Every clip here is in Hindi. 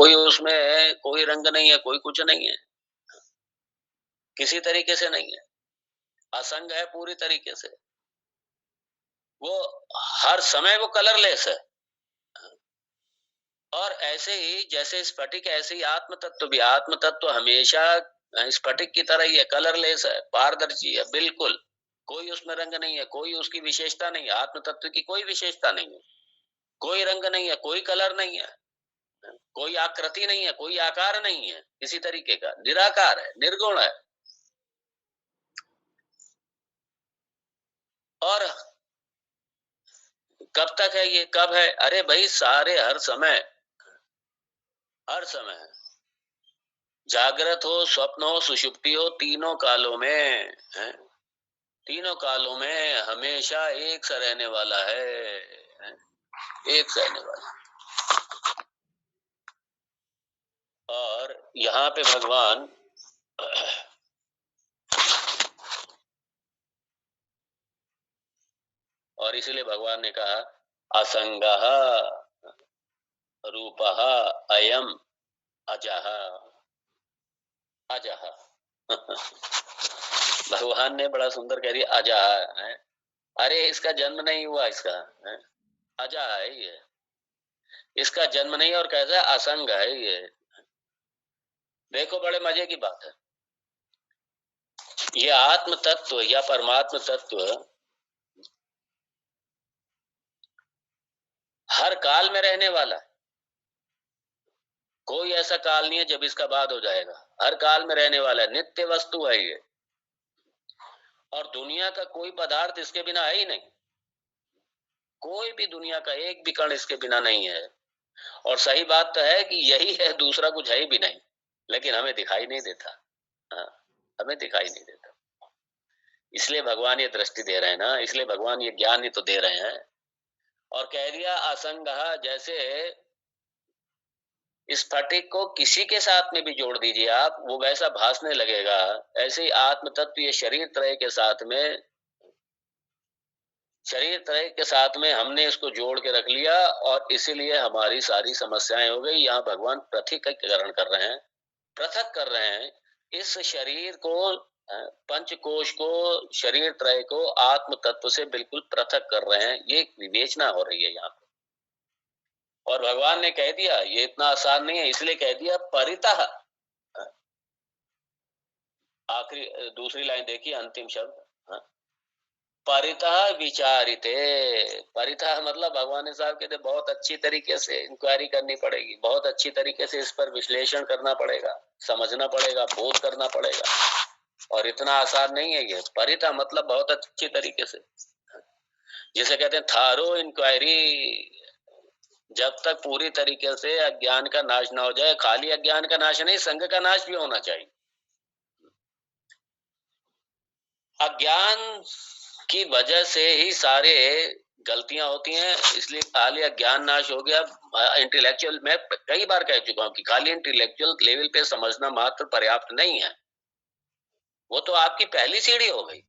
कोई उसमें कोई रंग नहीं है, कोई कुछ नहीं है, किसी तरीके से नहीं है, असंग है पूरी तरीके से। वो हर समय वो कलरलेस है। और ऐसे ही जैसे स्फटिक, ऐसे ही आत्म तत्व भी, आत्म तत्व हमेशा स्फटिक की तरह ही है, कलरलेस है, पारदर्शी है, बिल्कुल कोई उसमें रंग नहीं है, कोई उसकी विशेषता नहीं है, आत्म तत्व की कोई विशेषता नहीं है, कोई रंग नहीं है, कोई कलर नहीं है, कोई आकृति नहीं है, कोई आकार नहीं है किसी तरीके का, निराकार है, निर्गुण है। और कब तक है ये, कब है? अरे भाई सारे, हर समय, हर समय है। जागृत हो, स्वप्न हो, सुषुप्ति हो, तीनों कालों में है, तीनों कालों में हमेशा एक सा रहने वाला है, एक सा रहने वाला। और यहाँ पे भगवान और इसलिए भगवान ने कहा असंगः रूपः अयम अजः, अजः भगवान ने बड़ा सुंदर कह दिया अजः है। अरे इसका जन्म नहीं हुआ, इसका है, अजः है ये, इसका जन्म नहीं, और कैसा है, असंग है ये। देखो बड़े मजे की बात है, ये आत्म तत्व या परमात्म तत्व हर काल में रहने वाला है। कोई ऐसा काल नहीं है जब इसका बाद हो जाएगा, हर काल में रहने वाला है, नित्य वस्तु है ये। और दुनिया का कोई पदार्थ इसके बिना है ही नहीं, कोई भी दुनिया का एक भी कण इसके बिना नहीं है। और सही बात तो है कि यही है, दूसरा कुछ है ही भी नहीं, लेकिन हमें दिखाई नहीं देता। हाँ, हमें दिखाई नहीं देता, इसलिए भगवान ये दृष्टि दे रहे हैं ना, इसलिए भगवान ये ज्ञान ही तो दे रहे हैं। और कह दिया असंगः, जैसे स्फटिक को किसी के साथ में भी जोड़ दीजिए आप, वो वैसा भासने लगेगा। ऐसे ही आत्म तत्व ये शरीर त्रय के साथ में, शरीर त्रय के साथ में हमने इसको जोड़ के रख लिया, और इसीलिए हमारी सारी समस्याएं हो गई। यहाँ भगवान पृथक्करण कर रहे हैं, पृथक कर रहे हैं इस शरीर को, पंचकोश को, शरीर त्रय को आत्म तत्व से बिल्कुल पृथक कर रहे हैं। ये विवेचना हो रही है यहाँ पे। और भगवान ने कह दिया ये इतना आसान नहीं है, इसलिए कह दिया परितः। आखिरी दूसरी लाइन देखिए, अंतिम शब्द, हाँ, परितः विचारिते। परितः मतलब भगवान ने साहब कहते बहुत अच्छी तरीके से इंक्वायरी करनी पड़ेगी, बहुत अच्छी तरीके से इस पर विश्लेषण करना पड़ेगा, समझना पड़ेगा, बोध करना पड़ेगा, और इतना आसान नहीं है ये। परितः मतलब बहुत अच्छी तरीके से, जिसे कहते हैं थारो इंक्वायरी। जब तक पूरी तरीके से अज्ञान का नाश ना हो जाए, खाली अज्ञान का नाश नहीं, संघ का नाश भी होना चाहिए। अज्ञान की वजह से ही सारे गलतियां होती हैं, इसलिए खाली अज्ञान नाश हो गया। इंटेलेक्चुअल, मैं कई बार कह चुका हूं कि खाली इंटेलेक्चुअल लेवल पे समझना मात्र पर्याप्त नहीं है, वो तो आपकी पहली सीढ़ी हो गई।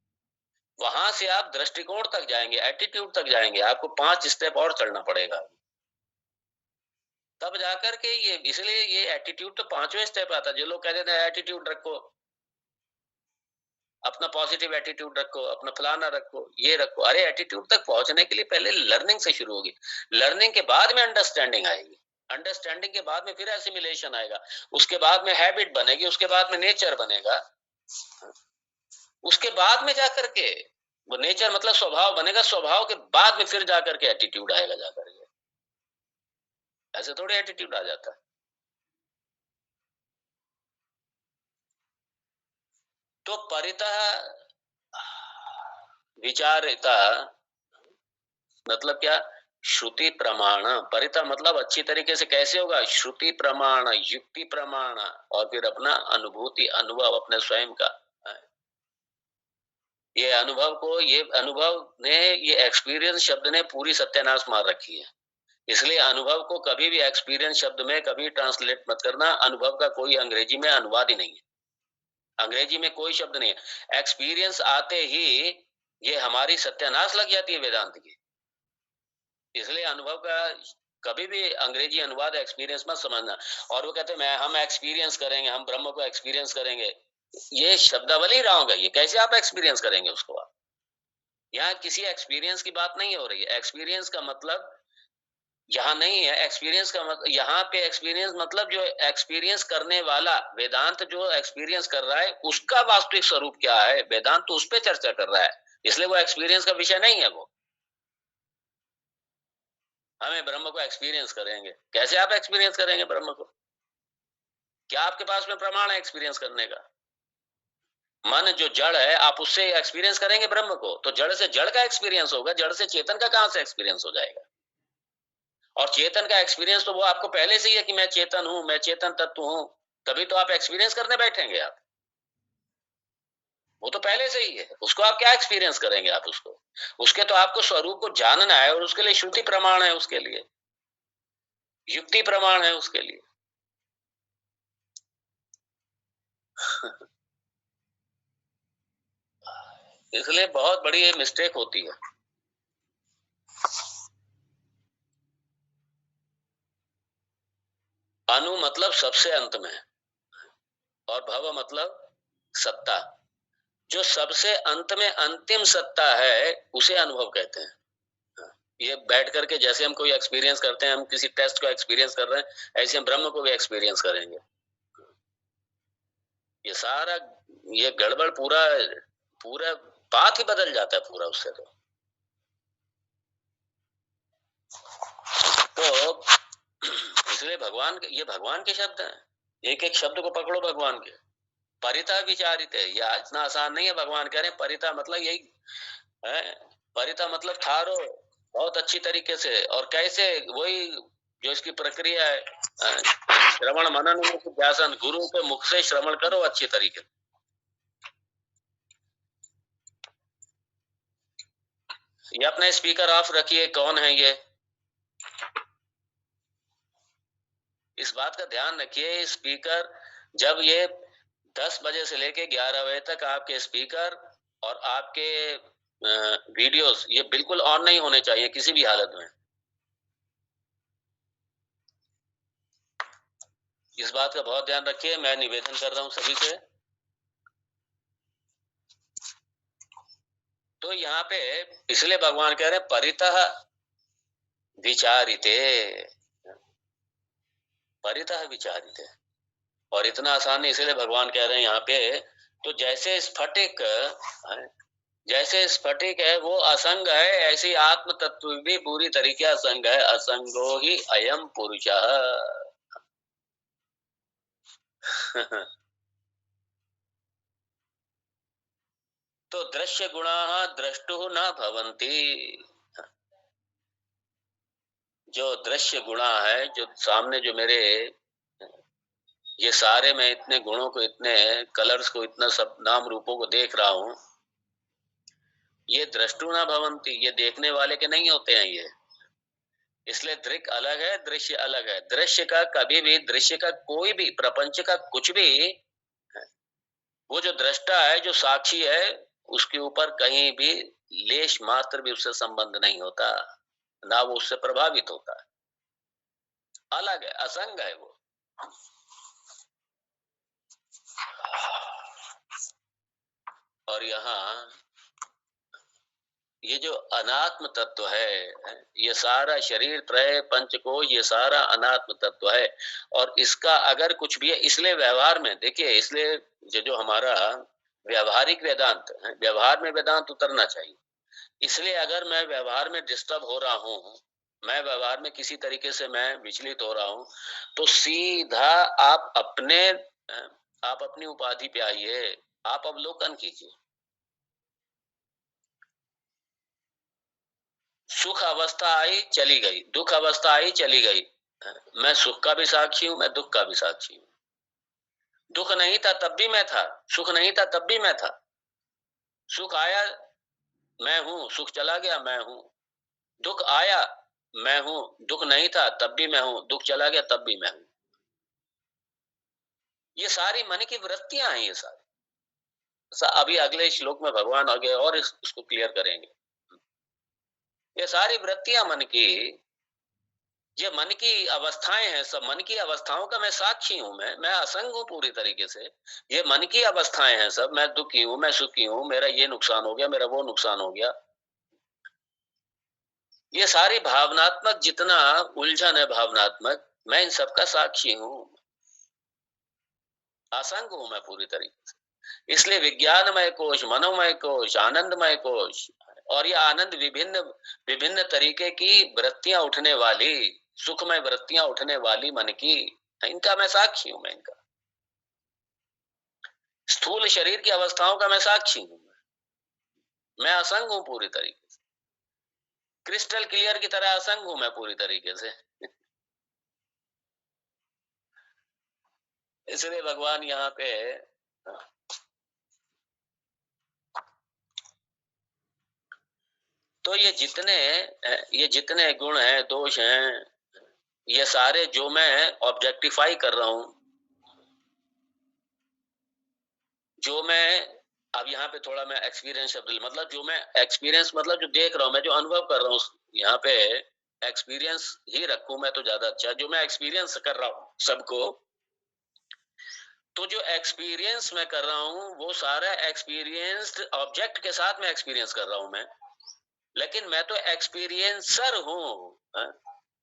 वहां से आप दृष्टिकोण तक जाएंगे, एटीट्यूड तक जाएंगे, आपको 5 स्टेप और चढ़ना पड़ेगा, तब जाकर के ये। इसलिए ये एटीट्यूड तो 5वें स्टेप आता है। जो लोग कहते हैं एटीट्यूड रखो, अपना पॉजिटिव एटीट्यूड रखो, अपना फलाना रखो, ये रखो, अरे एटीट्यूड तक पहुंचने के लिए पहले लर्निंग से शुरू होगी, लर्निंग के बाद में अंडरस्टैंडिंग आएगी, अंडरस्टैंडिंग के बाद में फिर एसिमिलेशन आएगा, उसके बाद में हैबिट बनेगी, उसके बाद में नेचर बनेगा, उसके बाद में जाकर के वो नेचर मतलब स्वभाव बनेगा, स्वभाव के बाद में फिर जाकर के एटीट्यूड आएगा जाकर के। ऐसे थोड़ी एटीट्यूड आ जाता है। तो परितः विचारिता मतलब क्या? श्रुति प्रमाण। परितः मतलब अच्छी तरीके से कैसे होगा? श्रुति प्रमाण, युक्ति प्रमाण, और फिर अपना अनुभूति, अनुभव अपने स्वयं का। ये अनुभव को, ये अनुभव ने, ये एक्सपीरियंस शब्द ने पूरी सत्यानाश मार रखी है। इसलिए अनुभव को कभी भी एक्सपीरियंस शब्द में कभी ट्रांसलेट मत करना। अनुभव का कोई अंग्रेजी में अनुवाद ही नहीं है, अंग्रेजी में कोई शब्द नहीं है। एक्सपीरियंस आते ही ये हमारी सत्यानाश लग जाती है वेदांत की। इसलिए अनुभव का कभी भी अंग्रेजी अनुवाद एक्सपीरियंस मत समझना। और वो कहते हैं हम एक्सपीरियंस करेंगे, हम ब्रह्म को एक्सपीरियंस करेंगे। ये शब्दावली रॉन्ग है। ये कैसे आप एक्सपीरियंस करेंगे उसको आप? यहाँ किसी एक्सपीरियंस की बात नहीं हो रही है। एक्सपीरियंस का मतलब यहाँ नहीं है। एक्सपीरियंस का मतलब यहाँ पे एक्सपीरियंस मतलब जो एक्सपीरियंस करने वाला, वेदांत जो एक्सपीरियंस कर रहा है उसका वास्तविक स्वरूप क्या है, वेदांत तो उस पर चर्चा कर रहा है। इसलिए वो एक्सपीरियंस का विषय नहीं है। वो हमें ब्रह्म को एक्सपीरियंस करेंगे। कैसे आप एक्सपीरियंस करेंगे ब्रह्म को? क्या आपके पास में प्रमाण है एक्सपीरियंस करने का? मन जो जड़ है, आप उससे एक्सपीरियंस करेंगे ब्रह्म को, तो जड़ से जड़ का एक्सपीरियंस होगा। जड़ से चेतन का कहां से एक्सपीरियंस हो जाएगा? और चेतन का एक्सपीरियंस तो वो आपको पहले से ही है कि मैं चेतन हूं, मैं चेतन तत्व हूं। तभी तो आप एक्सपीरियंस करने बैठेंगे आप। वो तो पहले से ही है। उसको आप क्या एक्सपीरियंस करेंगे आप उसको? उसके तो आपको स्वरूप को जानना है, और उसके लिए श्रुति प्रमाण है, उसके लिए युक्ति प्रमाण है, उसके लिए। इसलिए बहुत बड़ी मिस्टेक होती है। अनु मतलब सबसे अंत में, और भव मतलब सत्ता। जो सबसे अंत में अंतिम सत्ता है उसे अनुभव कहते हैं। ये बैठ करके जैसे हम कोई एक्सपीरियंस करते हैं, हम किसी टेस्ट को एक्सपीरियंस कर रहे हैं, ऐसे हम ब्रह्म को भी एक्सपीरियंस करेंगे। ये सारा ये गड़बड़ पूरा पूरा बात ही बदल जाता है पूरा उससे। तो इसलिए ये भगवान के शब्द हैं। एक एक शब्द को पकड़ो भगवान के। परिता विचारित है, यह इतना आसान नहीं है। भगवान कह रहे हैं परिता मतलब यही है। परिता मतलब ठारो बहुत अच्छी तरीके से। और कैसे? वही जो इसकी प्रक्रिया है, श्रवण मनन व्यासन, गुरु के मुख से श्रवण करो अच्छी तरीके से। ये अपने स्पीकर ऑफ रखिए। कौन है ये? इस बात का ध्यान रखिए। स्पीकर जब ये 10 बजे से लेके 11 बजे तक आपके स्पीकर और आपके वीडियोस ये बिल्कुल ऑन नहीं होने चाहिए किसी भी हालत में। इस बात का बहुत ध्यान रखिए। मैं निवेदन कर रहा हूं सभी से। तो यहाँ पे इसलिए भगवान कह रहे हैं परितः विचारिते, परितः विचारिते। और इतना आसान नहीं, इसलिए भगवान कह रहे हैं यहाँ पे। तो जैसे स्फटिक है वो असंग है, ऐसी आत्म तत्व भी पूरी तरीके असंग है। असंगो ही अयम पुरुषः। तो दृश्य गुणा द्रष्टु न भवंती। जो दृश्य गुणा है, जो सामने जो मेरे ये सारे, मैं इतने गुणों को, इतने कलर्स को, इतना सब नाम रूपों को देख रहा हूं, ये द्रष्टु न भवंती, ये देखने वाले के नहीं होते हैं ये। इसलिए दृक अलग है, दृश्य अलग है। दृश्य का कभी भी, दृश्य का कोई भी, प्रपंच का कुछ भी, वो जो दृष्टा है, जो साक्षी है, उसके ऊपर कहीं भी लेश मात्र भी उससे संबंध नहीं होता, ना वो उससे प्रभावित होता है। अलग है, असंग है वो। और यहाँ ये जो अनात्म तत्व है, ये सारा शरीर त्रय पंचकोश, ये सारा अनात्म तत्व है। और इसका अगर कुछ भी है, इसलिए व्यवहार में देखिए, इसलिए जो हमारा व्यवहारिक वेदांत है, व्यवहार में वेदांत उतरना चाहिए। इसलिए अगर मैं व्यवहार में डिस्टर्ब हो रहा हूँ, मैं व्यवहार में किसी तरीके से मैं विचलित हो रहा हूँ, तो सीधा आप अपनी उपाधि पे आइए, आप अवलोकन कीजिए। सुख अवस्था आई चली गई, दुख अवस्था आई चली गई। मैं सुख का भी साक्षी हूं, मैं दुख का भी साक्षी हूं। दुख नहीं था तब भी मैं था, सुख नहीं था तब भी मैं था। सुख आया मैं हूं, सुख चला गया मैं हूं। दुख आया मैं हूं, दुख नहीं था तब भी मैं हूं, दुख चला गया तब भी मैं हूं। ये सारी मन की वृत्तियां हैं, ये सारी। अभी अगले श्लोक में भगवान आगे और इसको क्लियर करेंगे। ये सारी वृत्तियां मन की, ये मन की अवस्थाएं हैं, सब मन की अवस्थाओं का मैं साक्षी हूं। मैं असंग हूं पूरी तरीके से। ये मन की अवस्थाएं हैं सब। मैं दुखी हूं, मैं सुखी हूं, मेरा ये नुकसान हो गया, मेरा वो नुकसान हो गया। ये सारी भावनात्मक जितना उलझन है भावनात्मक, मैं इन सब का साक्षी हूं। असंग हूं मैं पूरी तरीके से। इसलिए विज्ञानमय कोश, मनोमय कोश, आनंदमय कोश, और ये आनंद विभिन्न विभिन्न तरीके की वृत्तियां उठने वाली, सुखमय वृत्तियां उठने वाली मन की, इनका मैं साक्षी हूं। मैं इनका स्थूल शरीर की अवस्थाओं का मैं साक्षी हूं। मैं असंग हूं पूरी तरीके से। क्रिस्टल क्लियर की तरह असंग हूं मैं पूरी तरीके से। इसलिए भगवान यहाँ पे तो ये जितने गुण हैं, दोष हैं, ये सारे जो मैं ऑब्जेक्टिफाई कर रहा हूं, जो मैं अब यहाँ पे थोड़ा मैं एक्सपीरियंस शब्द, मतलब जो मैं एक्सपीरियंस, मतलब जो देख रहा हूं, मैं जो अनुभव कर रहा हूँ, यहाँ पे एक्सपीरियंस ही रखूं मैं तो ज्यादा अच्छा। जो मैं एक्सपीरियंस कर रहा हूँ सबको, तो जो एक्सपीरियंस मैं कर रहा हूँ वो सारा एक्सपीरियंस्ड ऑब्जेक्ट के साथ में एक्सपीरियंस कर रहा हूँ मैं। लेकिन मैं तो एक्सपीरियंसर हूँ। हाँ?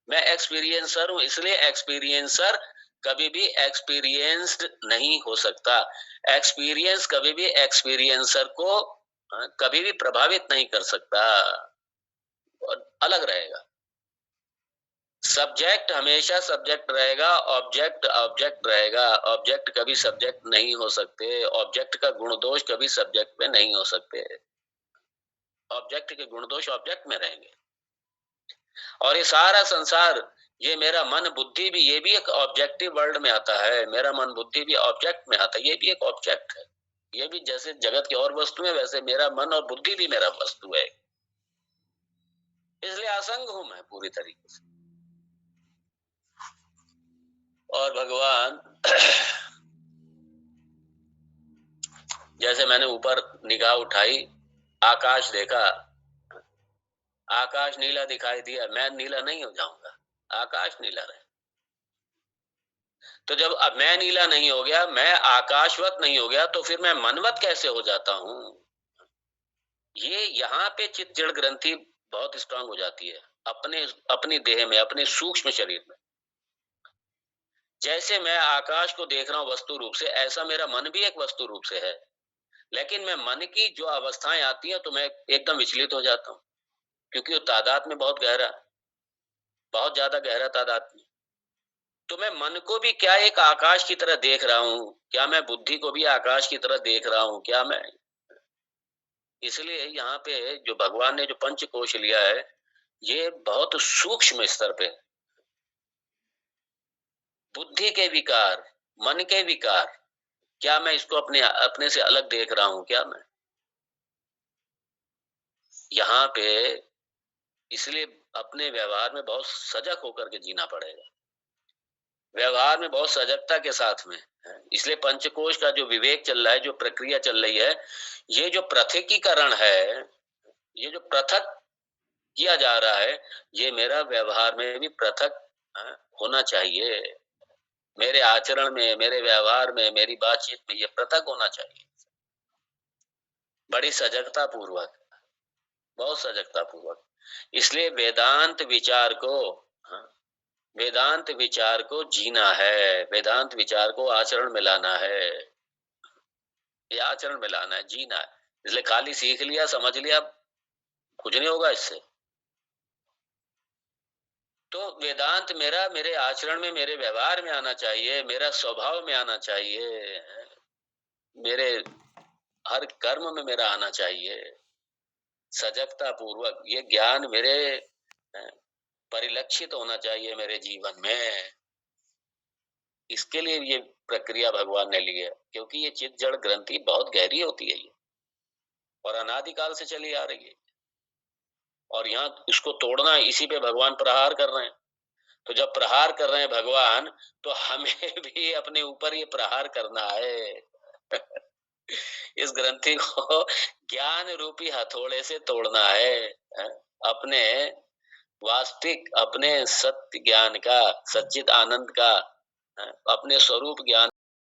मैं एक्सपीरियंसर हूँ, इसलिए एक्सपीरियंसर कभी भी एक्सपीरियंस्ड नहीं हो सकता। एक्सपीरियंस कभी भी एक्सपीरियंसर को कभी भी प्रभावित नहीं कर सकता, और अलग रहेगा। सब्जेक्ट हमेशा सब्जेक्ट रहेगा, ऑब्जेक्ट ऑब्जेक्ट रहेगा। ऑब्जेक्ट कभी सब्जेक्ट नहीं हो सकते। ऑब्जेक्ट का गुण दोष कभी सब्जेक्ट में नहीं हो सकते। ऑब्जेक्ट के गुण दोष ऑब्जेक्ट में रहेंगे। और ये सारा संसार, ये मेरा मन बुद्धि भी, ये भी एक ऑब्जेक्टिव वर्ल्ड में आता है। मेरा मन बुद्धि भी ऑब्जेक्ट में आता है, ये भी एक ऑब्जेक्ट है। ये भी जैसे जगत की और वस्तु है, वैसे मेरा मन और बुद्धि भी मेरा वस्तु है। इसलिए असंग हूं मैं पूरी तरीके से। और भगवान जैसे मैंने ऊपर निगाह उठाई, आकाश देखा, आकाश नीला दिखाई दिया, मैं नीला नहीं हो जाऊंगा, आकाश नीला रहे। तो जब अब मैं नीला नहीं हो गया, मैं आकाशवत नहीं हो गया, तो फिर मैं मनवत कैसे हो जाता हूं? ये यहाँ पे चित्त जड़ ग्रंथि बहुत स्ट्रांग हो जाती है अपने अपनी देह में, अपने सूक्ष्म शरीर में। जैसे मैं आकाश को देख रहा हूं वस्तु रूप से, ऐसा मेरा मन भी एक वस्तु रूप से है। लेकिन मैं मन की जो अवस्थाएं आती हैं तो मैं एकदम विचलित हो जाता हूँ, क्योंकि वो तादाद में बहुत गहरा, बहुत ज्यादा गहरा तादाद में। तो मैं मन को भी क्या एक आकाश की तरह देख रहा हूँ, क्या मैं बुद्धि को भी आकाश की तरह देख रहा हूँ, क्या मैं? इसलिए यहाँ पे जो भगवान ने जो पंचकोश लिया है, ये बहुत सूक्ष्म स्तर पे बुद्धि के विकार, मन के विकार, क्या मैं इसको अपने अपने से अलग देख रहा हूँ क्या मैं? यहाँ पे इसलिए अपने व्यवहार में बहुत सजग होकर के जीना पड़ेगा। व्यवहार में बहुत सजगता के साथ में। इसलिए पंचकोश का जो विवेक चल रहा है, जो प्रक्रिया चल रही है, ये जो पृथकीकरण है, ये जो पृथक किया जा रहा है, ये मेरा व्यवहार में भी पृथक होना चाहिए। मेरे आचरण में, मेरे व्यवहार में, मेरी बातचीत में ये पृथक होना चाहिए। बड़ी सजगता पूर्वक, बहुत सजगता पूर्वक। इसलिए वेदांत विचार को, हाँ, वेदांत विचार को जीना है, वेदांत विचार को आचरण में लाना है। ये आचरण में लाना है, जीना है। इसलिए खाली सीख लिया, समझ लिया, कुछ नहीं होगा इससे। तो वेदांत मेरा मेरे आचरण में, मेरे व्यवहार में आना चाहिए, मेरा स्वभाव में आना चाहिए, मेरे हर कर्म में मेरा आना चाहिए। सजगता पूर्वक ये ज्ञान मेरे परिलक्षित होना चाहिए मेरे जीवन में। इसके लिए ये प्रक्रिया भगवान ने ली है, क्योंकि ये चित्त जड़ ग्रंथि बहुत गहरी होती है ये, और अनादिकाल से चली आ रही है। और यहाँ इसको तोड़ना, इसी पे भगवान प्रहार कर रहे हैं। तो जब प्रहार कर रहे हैं भगवान, तो हमें भी अपने ऊपर ये प्रहार करना है। इस ग्रंथि को ज्ञान रूपी हथौड़े से तोड़ना है। अपने वास्तविक अपने सत्य ज्ञान का, सच्चित आनंद का, अपने स्वरूप ज्ञान